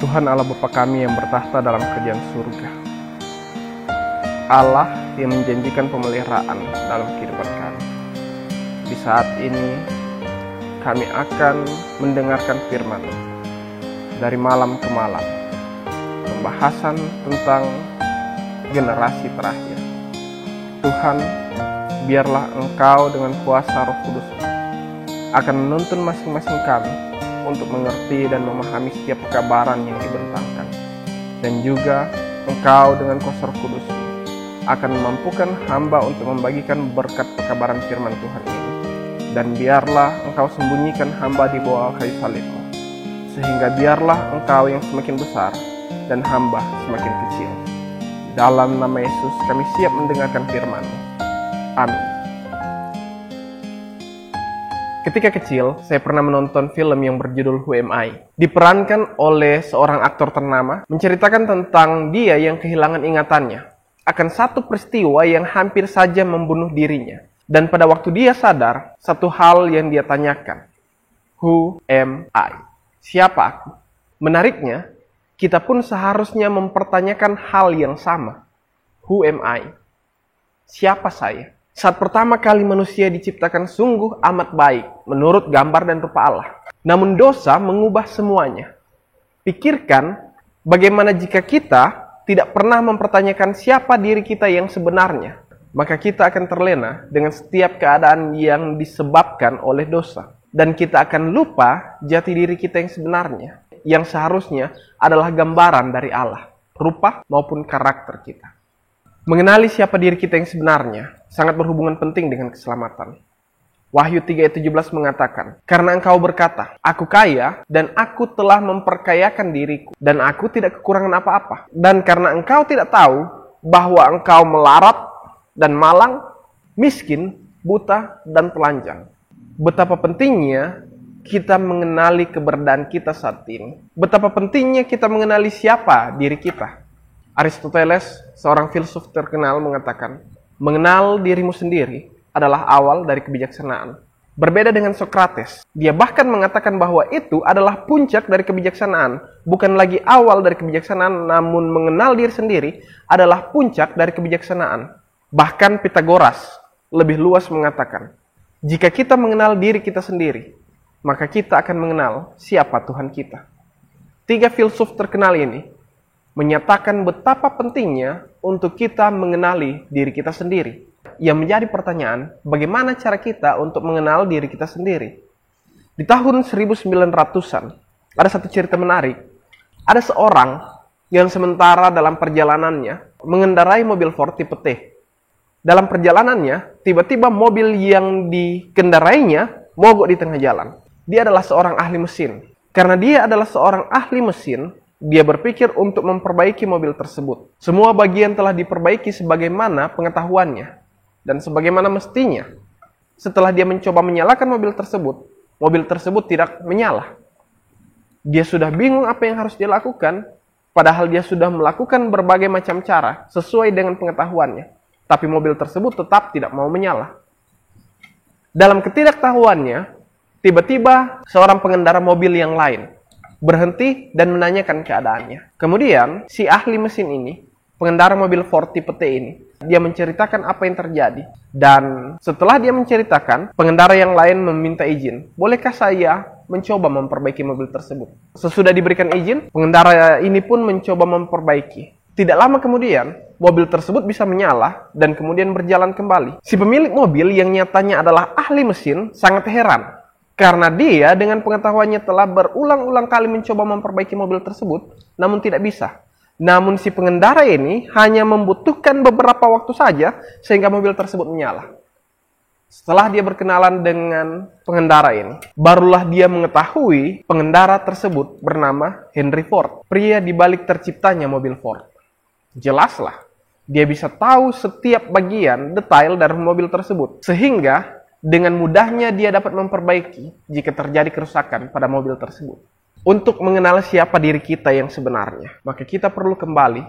Tuhan Allah Bapa kami yang bertahta dalam kerajaan surga, Allah yang menjanjikan pemeliharaan dalam kehidupan kami. Di saat ini kami akan mendengarkan firman dari malam ke malam, pembahasan tentang generasi terakhir. Tuhan, biarlah Engkau dengan kuasa Roh Kudus akan menuntun masing-masing kami untuk mengerti dan memahami setiap kekabaran yang dibentangkan. Dan juga Engkau dengan kuasa Roh Kudus akan memampukan hamba untuk membagikan berkat pekabaran firman Tuhan ini. Dan biarlah Engkau sembunyikan hamba di bawah kayu salib-Mu, sehingga biarlah Engkau yang semakin besar dan hamba semakin kecil. Dalam nama Yesus kami siap mendengarkan firman-Mu. Amin. Ketika kecil, saya pernah menonton film yang berjudul Who Am I? Diperankan oleh seorang aktor ternama, menceritakan tentang dia yang kehilangan ingatannya akan satu peristiwa yang hampir saja membunuh dirinya. Dan pada waktu dia sadar, satu hal yang dia tanyakan, Who am I? Siapa aku? Menariknya, kita pun seharusnya mempertanyakan hal yang sama. Who am I? Siapa saya? Saat pertama kali manusia diciptakan sungguh amat baik menurut gambar dan rupa Allah. Namun dosa mengubah semuanya. Pikirkan bagaimana jika kita tidak pernah mempertanyakan siapa diri kita yang sebenarnya. Maka kita akan terlena dengan setiap keadaan yang disebabkan oleh dosa. Dan kita akan lupa jati diri kita yang sebenarnya, yang seharusnya adalah gambaran dari Allah, rupa maupun karakter kita. Mengenali siapa diri kita yang sebenarnya sangat berhubungan penting dengan keselamatan. Wahyu 3 ayat 17 mengatakan, karena engkau berkata, aku kaya dan aku telah memperkayakan diriku dan aku tidak kekurangan apa-apa. Dan karena engkau tidak tahu bahwa engkau melarat dan malang, miskin, buta, dan telanjang. Betapa pentingnya kita mengenali keberadaan kita saat ini. Betapa pentingnya kita mengenali siapa diri kita. Aristoteles, seorang filsuf terkenal, mengatakan, mengenal dirimu sendiri adalah awal dari kebijaksanaan. Berbeda dengan Socrates, dia bahkan mengatakan bahwa itu adalah puncak dari kebijaksanaan. Bukan lagi awal dari kebijaksanaan, namun mengenal diri sendiri adalah puncak dari kebijaksanaan. Bahkan Pythagoras lebih luas mengatakan, jika kita mengenal diri kita sendiri, maka kita akan mengenal siapa Tuhan kita. 3 filsuf terkenal ini menyatakan betapa pentingnya untuk kita mengenali diri kita sendiri. Yang menjadi pertanyaan, bagaimana cara kita untuk mengenal diri kita sendiri? Di tahun 1900-an, ada satu cerita menarik. Ada seorang yang sementara dalam perjalanannya mengendarai mobil Ford tipe T. Dalam perjalanannya, tiba-tiba mobil yang dikendarainya mogok di tengah jalan. Dia adalah seorang ahli mesin. Karena dia adalah seorang ahli mesin, dia berpikir untuk memperbaiki mobil tersebut. Semua bagian telah diperbaiki sebagaimana pengetahuannya dan sebagaimana mestinya. Setelah dia mencoba menyalakan mobil tersebut tidak menyala. Dia sudah bingung apa yang harus dia lakukan, padahal dia sudah melakukan berbagai macam cara sesuai dengan pengetahuannya. Tapi mobil tersebut tetap tidak mau menyala. Dalam ketidaktahuannya, tiba-tiba seorang pengendara mobil yang lain berhenti dan menanyakan keadaannya. Kemudian, si ahli mesin ini, pengendara mobil Ford tipe T ini, dia menceritakan apa yang terjadi. Dan setelah dia menceritakan, pengendara yang lain meminta izin. Bolehkah saya mencoba memperbaiki mobil tersebut? Sesudah diberikan izin, pengendara ini pun mencoba memperbaiki. Tidak lama kemudian, mobil tersebut bisa menyala dan kemudian berjalan kembali. Si pemilik mobil yang nyatanya adalah ahli mesin sangat heran. Karena dia dengan pengetahuannya telah berulang-ulang kali mencoba memperbaiki mobil tersebut, namun tidak bisa. Namun si pengendara ini hanya membutuhkan beberapa waktu saja sehingga mobil tersebut menyala. Setelah dia berkenalan dengan pengendara ini, barulah dia mengetahui pengendara tersebut bernama Henry Ford, pria di balik terciptanya mobil Ford. Jelaslah, dia bisa tahu setiap bagian detail dari mobil tersebut, sehingga dengan mudahnya dia dapat memperbaiki jika terjadi kerusakan pada mobil tersebut. Untuk mengenal siapa diri kita yang sebenarnya, maka kita perlu kembali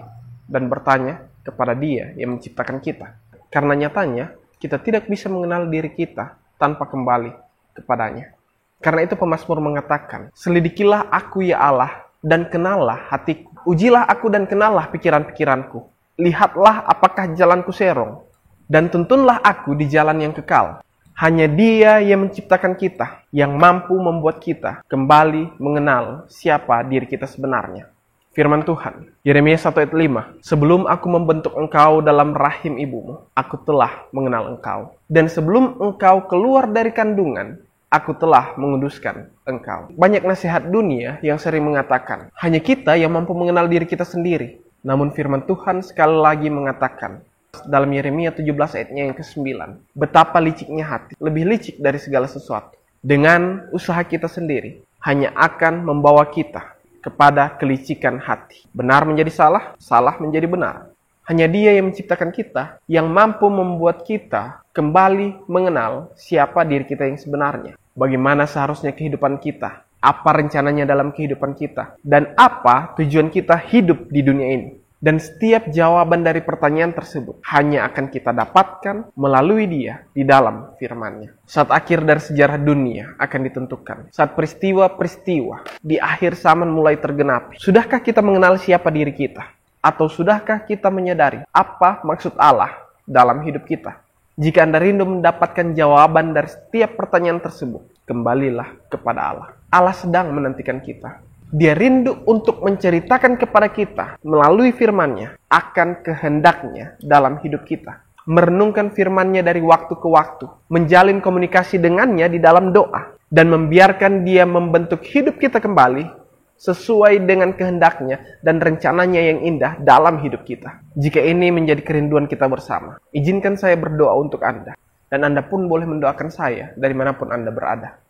dan bertanya kepada Dia yang menciptakan kita. Karena nyatanya, kita tidak bisa mengenal diri kita tanpa kembali kepadanya. Karena itu pemazmur mengatakan, selidikilah aku ya Allah, dan kenallah hatiku. Ujilah aku dan kenallah pikiran-pikiranku. Lihatlah apakah jalanku serong, dan tuntunlah aku di jalan yang kekal. Hanya Dia yang menciptakan kita, yang mampu membuat kita kembali mengenal siapa diri kita sebenarnya. Firman Tuhan, Yeremia 1 ayat 5, sebelum aku membentuk engkau dalam rahim ibumu, aku telah mengenal engkau. Dan sebelum engkau keluar dari kandungan, aku telah menguduskan engkau. Banyak nasihat dunia yang sering mengatakan, hanya kita yang mampu mengenal diri kita sendiri. Namun firman Tuhan sekali lagi mengatakan, dalam Yeremia 17 ayatnya yang ke-9, betapa liciknya hati, lebih licik dari segala sesuatu. Dengan usaha kita sendiri, hanya akan membawa kita kepada kelicikan hati. Benar menjadi salah, salah menjadi benar. Hanya Dia yang menciptakan kita, yang mampu membuat kita kembali mengenal siapa diri kita yang sebenarnya. Bagaimana seharusnya kehidupan kita, apa rencananya dalam kehidupan kita, dan apa tujuan kita hidup di dunia ini. Dan setiap jawaban dari pertanyaan tersebut hanya akan kita dapatkan melalui Dia di dalam firman-Nya. Saat akhir dari sejarah dunia akan ditentukan. Saat peristiwa-peristiwa di akhir zaman mulai tergenapi. Sudahkah kita mengenal siapa diri kita? Atau sudahkah kita menyadari apa maksud Allah dalam hidup kita? Jika Anda rindu mendapatkan jawaban dari setiap pertanyaan tersebut, kembalilah kepada Allah. Allah sedang menantikan kita. Dia rindu untuk menceritakan kepada kita melalui firman-Nya akan kehendaknya dalam hidup kita. Merenungkan firman-Nya dari waktu ke waktu. Menjalin komunikasi dengannya di dalam doa. Dan membiarkan Dia membentuk hidup kita kembali sesuai dengan kehendaknya dan rencananya yang indah dalam hidup kita. Jika ini menjadi kerinduan kita bersama, izinkan saya berdoa untuk Anda. Dan Anda pun boleh mendoakan saya dari manapun Anda berada.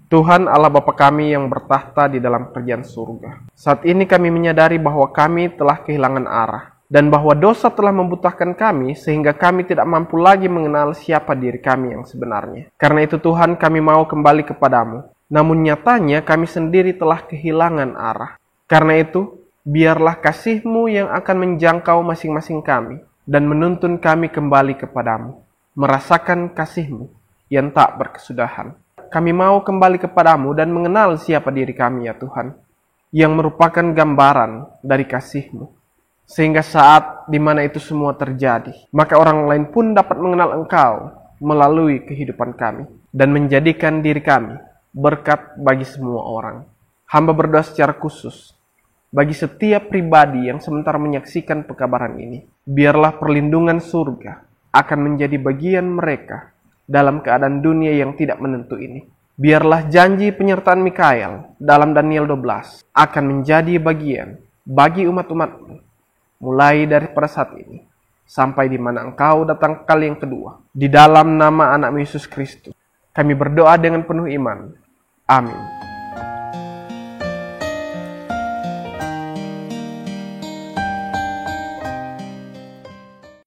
Tuhan Allah Bapa kami yang bertahta di dalam kerajaan surga. Saat ini kami menyadari bahwa kami telah kehilangan arah. Dan bahwa dosa telah membutakan kami sehingga kami tidak mampu lagi mengenal siapa diri kami yang sebenarnya. Karena itu Tuhan kami mau kembali kepadamu. Namun nyatanya kami sendiri telah kehilangan arah. Karena itu biarlah kasih-Mu yang akan menjangkau masing-masing kami. Dan menuntun kami kembali kepadamu. Merasakan kasih-Mu yang tak berkesudahan. Kami mau kembali kepadamu dan mengenal siapa diri kami ya Tuhan, yang merupakan gambaran dari kasih-Mu. Sehingga saat di mana itu semua terjadi, maka orang lain pun dapat mengenal Engkau melalui kehidupan kami, dan menjadikan diri kami berkat bagi semua orang. Hamba berdoa secara khusus, bagi setiap pribadi yang sementara menyaksikan pekabaran ini, biarlah perlindungan surga akan menjadi bagian mereka dalam keadaan dunia yang tidak menentu ini. Biarlah janji penyertaan Mikael dalam Daniel 12 akan menjadi bagian bagi umat-umat-Mu, mulai dari pada saat ini, sampai di mana Engkau datang kali yang kedua. Di dalam nama anak Yesus Kristus, kami berdoa dengan penuh iman. Amin.